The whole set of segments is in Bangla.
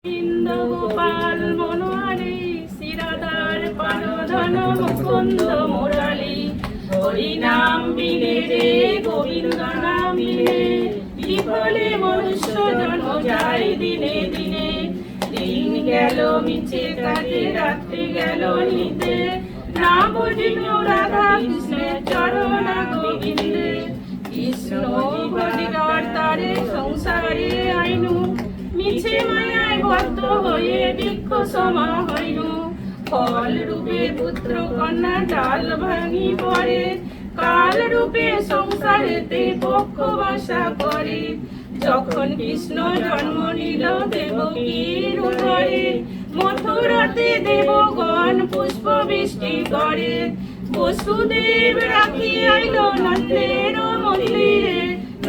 গোবিন্দ গোপাল মনোহরি শিরাদার পানধন মুকুন্দ মুরালি হরি নাম বিনে রে গোবিন্দ নাম বিনে বিফলে মনুষ্য জন্ম যায় দিনে দিনে। দিন গেল মিছে কাজে রাত্রি গেল নিতে না বুঝিল রাধা কৃষ্ণের চরণ গোবিন্দে। কৃষ্ণ ভজিগর তারে সংসারে আইনু মিছে মায়ায় বদ্ধ হয়ে বৃক্ষ সমা হইনু। ফল রূপে পুত্র কন্যা ডাল ভাঙি পড়ে কাল রূপে সংসারেতে পক্ষ বাসা করে। যখন কৃষ্ণ জন্ম নিল দেবকীর উদরে মথুরাতে দেবগণ পুষ্প বৃষ্টি করে। বসুদেব রাখি আইল নন্দের মন্দিরে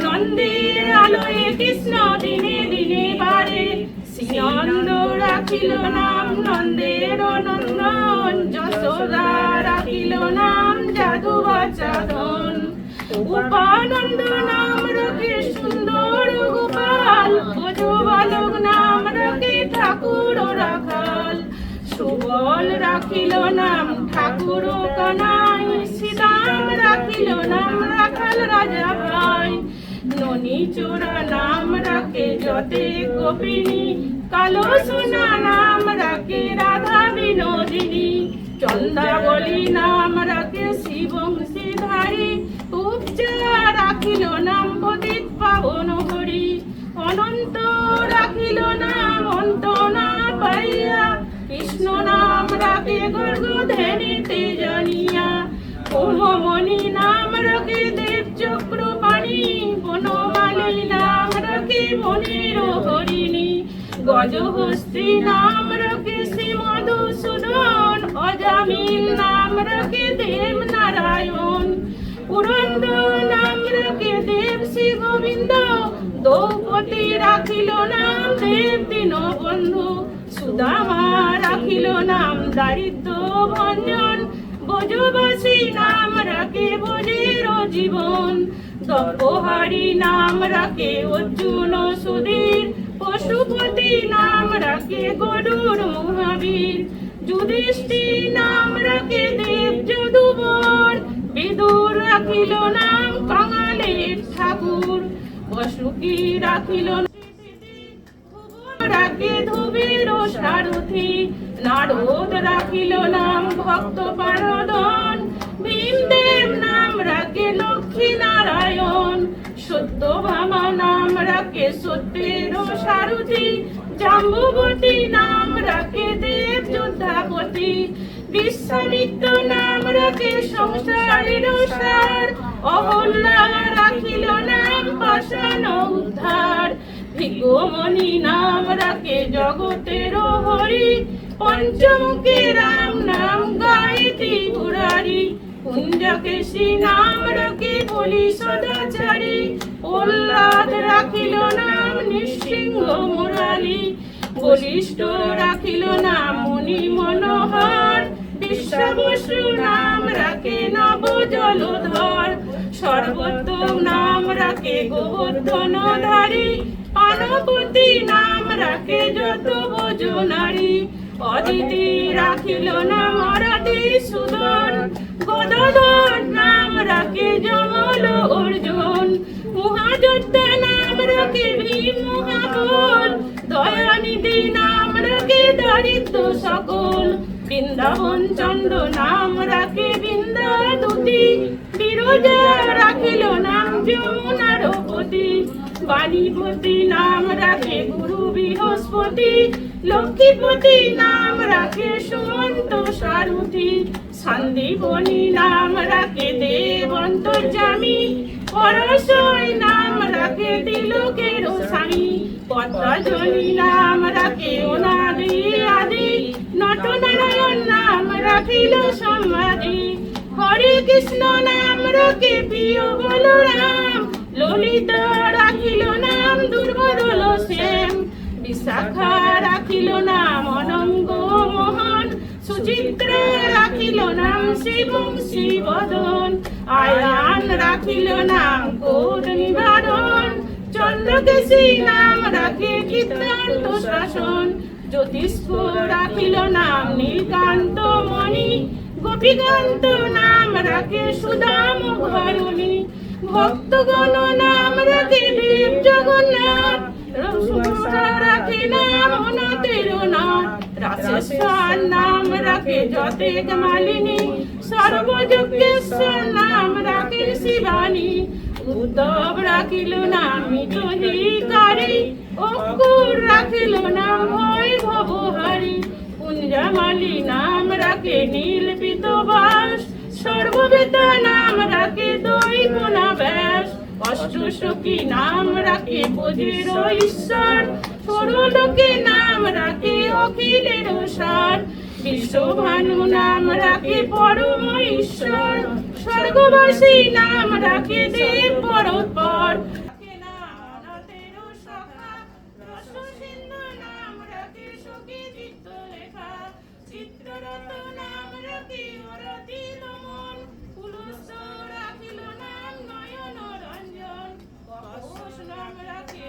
নন্দের আলোয় কৃষ্ণ দিনে দিনে বাড়ে। শ্রীনন্দ রাখিল নাম নন্দের নন্দন যশোদা রাখিল নাম যাদু বাচাধন। উপানন্দ নাম রাখে সুন্দর গোপাল ভোজ বালক নাম রাখে ঠাকুর রাখাল। সুবল রাখিল নাম ঠাকুর কানাই শ্রীরাম রাখিল নাম রাখাল রাজা ভাই। ননি চোরা নাম রাখে যতে গোপিনী কালো সোনা নাম রাখে রাধা বিনোদিনী। চন্দাবলী নাম রাখে শিবংশীধারী উপচা রাখিল নাম পতিত পাবন হরি। অনন্ত রাখিল নাম অন্ত না পাইয়া কৃষ্ণ নাম রাখে গর্গধেনিতে জানিয়া। কুম্ভমণি নাম রাখে দেব চক্রপাণি বনমালী নাম রাখে বনের হরিণী। গজহস্তি নাম রাখে শ্রী মধুসূদন অজামিল নাম রাখে দেব নারায়ণ। পুরন্দর নাম রাখে দেব শ্রী গোবিন্দ দ্রৌপদী রাখিল নাম দেব দীনবন্ধু। সুদামা রাখিল নাম দারিদ্র ভঞ্জন ব্রজবাসী নাম রাখে ব্রজের জীবন। দ্রৌপদী নাম রাখে অর্জুন সুধীর পশুপতি নাম রাখে গরুড় মহাবীর। যুধিষ্ঠির নাম রাখে দেব যদুবর বিদুর রাখিল নাম কাঙালের ঠাকুর। বসুকি রাখিল রাখে ধুবের সারথি। নারদ রাখিল নাম ভক্ত পারদন ভীমদেব নাম রাখে লক্ষ্মী নারায়ণ। সত্যভামা নাম রাখে সত্যের সারথি। জাম্বুবতী নাম রাখে দেব যোদ্ধাপতি। বিশ্বামিত্র নাম রাখে সংসারের সার। অহল্যা রাখিল নাম পাষাণ উদ্ধার। ভৃগুমণি নাম রাখে জগতের হরি। পঞ্চমুখী রাম নাম গায়ত্রী মুরারি। কুঞ্জকেশী নাম রাখে বলি সদাচারী। প্রহ্লাদ রাখিল নাম নৃসিংহ মুরারি। বলিষ্ঠ রাখিল নাম মুনি মনোহর। বিশ্বাবসু নাম রাখে নব জলধর। সর্বোত্তম নাম রাখে গোবর্ধনধারী। পানপতি নাম রাখে যত বজনারী। অদিতি রাখিল নাম অরাতি সুদন। গদাধর নাম রাখে যমল অর্জুন। মহাযোদ্ধা নাম রাখে ভীম মহাবল। দয়ানিধি নাম রাখে দারিদ্র সকল। বৃন্দাবন চন্দ্র নাম রাখে বৃন্দাদূতি। বিরজা রাখিল নাম যমুনার পতি। বাণীপতি নাম রাখে গুরু বৃহস্পতি। লক্ষ্মীপতি নাম রাখে সুমন্ত সারথি। সন্দীপনী নাম রাখে দেব অন্তর্যামী। পরশয় নাম রাখে তিলকের স্বামী। পদ্মজনী নাম রাখে অনাদি আদি। নটনারায়ণ নাম রাখিল সমাধি। হরে কৃষ্ণ নাম রাখে প্রিয় বলরাম। ললিতা রাখিল নাম দুর্বদল শ্যাম। বিশাখা রাখিল নাম অনঙ্গ মোহন। সুচিত্রা রাখিল নাম শিবংশী বদন। আয়ান রাখিল নাম ক্রোধ নিবারণ। চন্দ্রকেশী নাম রাখে কীর্তন শাসন। জ্যোতিষ্ক রাখিল নাম নীলকান্ত মণি, গোপীকান্ত নাম রাখে সুদাম ঘরণী, ভক্তগণ নাম রাখে দেব জগন্নাথ, রাখে নাম অনাথের নাথ, রাশেশ্বর নাম রাখে যতেক মালিনী, সর্বযজ্ঞেশ্বর নাম রাখে শিবানী, উদ্ধব রাখিল নাম মিতহিকারী, অঙ্কুর রাখিল নাম ভয় ভবহারী, কুঞ্জমালী নাম রাখে নীল পিতবাস, সর্ববেতা নাম রাখে দৈবনা ব্যাস, অষ্টসখী নাম রাখে বজ্র ঈশ্বর, ষোড়লোকে নাম রাখে অখিলের সার, বিশ্বভানু নাম রাখে পরম ঈশ্বর, স্বর্গবাসী নাম রাখে দেব পরস্পর, চিত্ররত নাম রাখে অরতি দমন, পুলস্ত রাখিল নাম নয়ন রঞ্জন, কপোষ নাম রাখে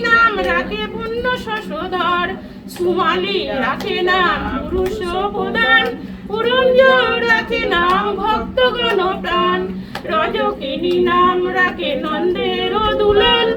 নাম রাখে পুণ্য শশধর, সুমালি রাখে নাম পুরুষ প্রধান, পুরঞ্জ রাখে নাম ভক্তগণ প্রাণ, রজকিনী নাম রাখে নন্দের দুলাল,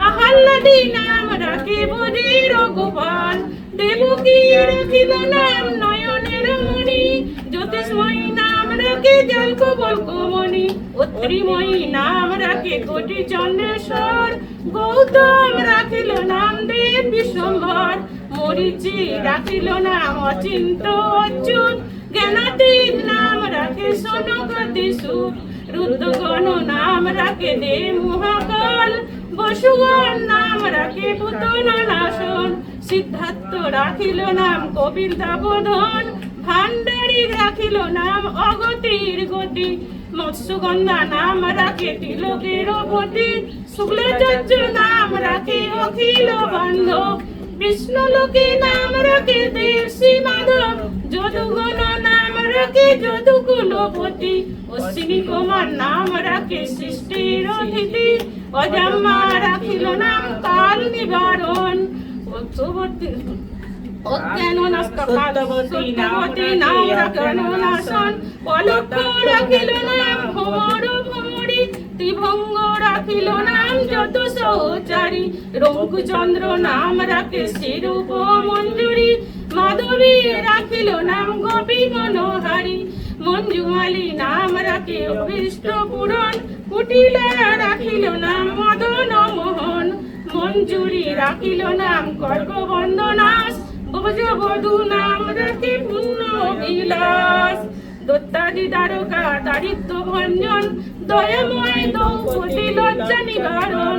আহ্লাদী নাম রাখে বজির গোপাল, দেবকী রাখিল নাম নয়নের মণি, জ্যোতিষময়ী নাম রাখে জলকবল্কমণি, অত্রিময়ী নাম রাখে কোটি চন্দ্রেশ্বর, গৌতম রাখিল নাম দেব বিশ্বম্ভর, মরিচি রাখিল নাম অচিন্ত অচ্যুত, জ্ঞানাতীত নাম রাখে সনকাদি সুত, রুদ্রগণ নাম রাখে দেব মহাকাল, বসুগণ নাম রাখে পুতন নাশন, সিদ্ধার্থ রাখিল নাম কপিল তাপধন, ভান্ডারী রাখিল নাম অগতির গতি, মৎস্যগন্ধা নাম রাখে তিলকের পতি, শুক্লাচার্য নাম রাখে অখিল বান্ধব, বিষ্ণুলোকে নাম রাখে দেব শ্রী মাধব, যদুগণ নাম রাখে যদুকুলপতি, অশ্বিনী কুমার নাম রাখে সৃষ্টির অতিথি, অজাম্মা রাখিল নাম কাল নিবারণ, সত্যবতী নাম রাখিল নাশন, পলক্ষ রাখিল নাম ভ্রমর ভ্রমরী, ত্রিভঙ্গ রাখিল নাম যত সহচারী, রঘুচন্দ্র নাম রাখে শ্রীরূপ মঞ্জুরি, মাধবী রাখিল নাম গোপী মনোহারী, মঞ্জুমালী নাম রাখে অভীষ্ট পূরণ, কুটিলা রাখিল নাম মদন মোহন, মঞ্জুরি রাখিল নাম কর্কবন্ধনাশ, ব্রজবধূ নাম রাখে পুণ্য বিলাস, দত্তাদি দ্বারকা দারিদ্র ভঞ্জন, দয়াময় দ্রৌপদী লজ্জা নিবারণ,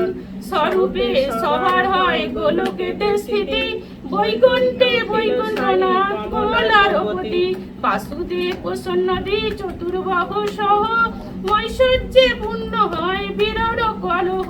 স্বরূপে সবার হয় গোলকেতে স্থিতি, বৈকুণ্ঠে বৈকুণ্ঠনাথ কমলারপতি, বাসুদেব প্রসন্নদী চতুর্বাহ সহ, মৈশ্বর্যে পূর্ণ হয় বীরর কলহ,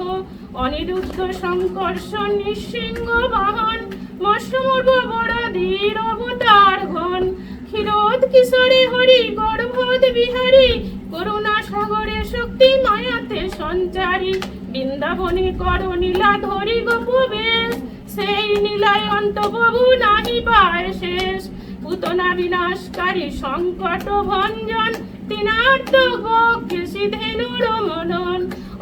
অনিরুদ্ধ সংকর্ষণ নৃসিংহ বাহন, মৎস্যমূর্ধ বরাধীর অবতার ঘন, ক্ষীরোদ কিশোরে হরি গর্ভদ বিহারী, করুণা সাগরে শক্তি মায়াতে সঞ্চারী, বৃন্দাবনে কর নীলা ধরি গোপবেশ, সেই নীলায় অন্তপ্রভু নাহি পায় শেষ, পুতনা বিনাশকারী সংকট ভঞ্জন, তিনার্থ পক্ষে সিধেনুর মনন,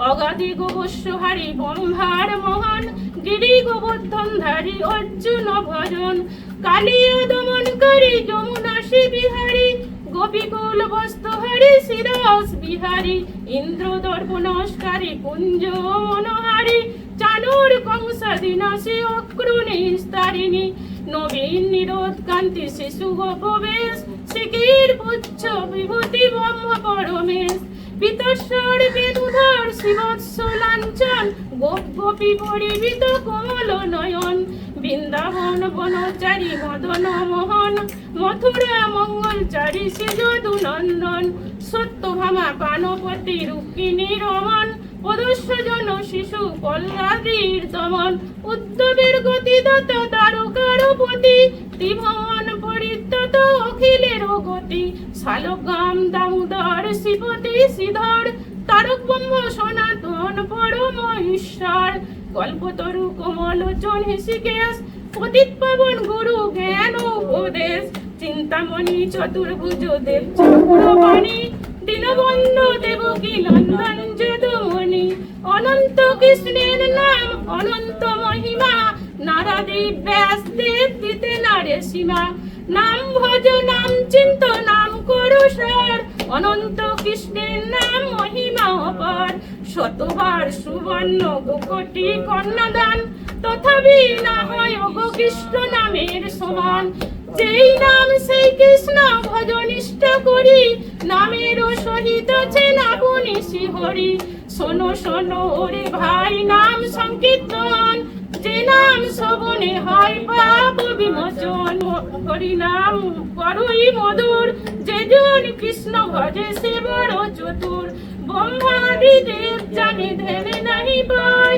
অগাধি গোবস্যহারী ব্রহ্মার মোহন, গিরি গোবর্ধনধারী অর্জুন ভজন, কালিয়া দমনকারী যমুনাসী বিহারী, গোপীকুল বস্ত্রহারী শিরস বিহারী, ইন্দ্র দর্পণস্কারী কুঞ্জ মনোহারী, চানুর কংসাদিনাশী অক্রুনিস্তারিণী, নবীন নিরোধ কান্তি শিশু গোপবেশ, শিকির পুচ্ছ বিভূতি ব্রহ্ম পরমেশ, পিতস্বর বেণুধর শিবৎস লাঞ্ছন, গোপ গোপী পরিবিত কোমল নয়ন, বৃন্দাবন বনচারী মদন মোহন, মথুরা মঙ্গলচারী শ্রী যদু নন্দন, সত্যভামা পানপতি রুক্মিণী রমন, পদস্বজন শিশু কল্লাদীর দমন, উদ্ধবের গতিদাতা দ্বারকার পতি, ত্রিভুবন পরিত্যক্ত অখিলের গতি, শালগ্রাম দামোদর শ্রীপতি শ্রীধর, তারক ব্রহ্ম সনাতন পরম ঈশ্বর, কল্পতরু কমলোচন হৃষিকেশ, পতিত পাবন গুরু জ্ঞান উপদেশ, চিন্তামণি চতুর্ভুজ দেব চক্রবাণী, দীনবন্ধু দেবকী নন্দন যদুমণি। অনন্ত কৃষ্ণের নাম অনন্ত মহিমা, নারাদি ব্যাস দেব দিতে নারে সীমা। নাম ভজ নাম চিন্ত নাম করু সার, অনন্ত কৃষ্ণের নাম মহিমা অপার। শতবার সুবর্ণ কোটি কন্যাদান, তথাপি না হয় গো কৃষ্ণ নামের সমান। যেই নাম সেই কৃষ্ণ ভজ নিষ্ঠা করি, নামেরও সহিত চেনা গুণী শ্রীহরি। শোনো শোনো ওরে ভাই নাম সংকীর্তন, যে নাম শ্রবণে হয় পাপ বিমোচন। হরি নাম বড়ই মধুর, যে জন কৃষ্ণ ভজে সে বড় চতুর। ব্রহ্মাদি দেব জানে ধ্যানে নাহি পায়,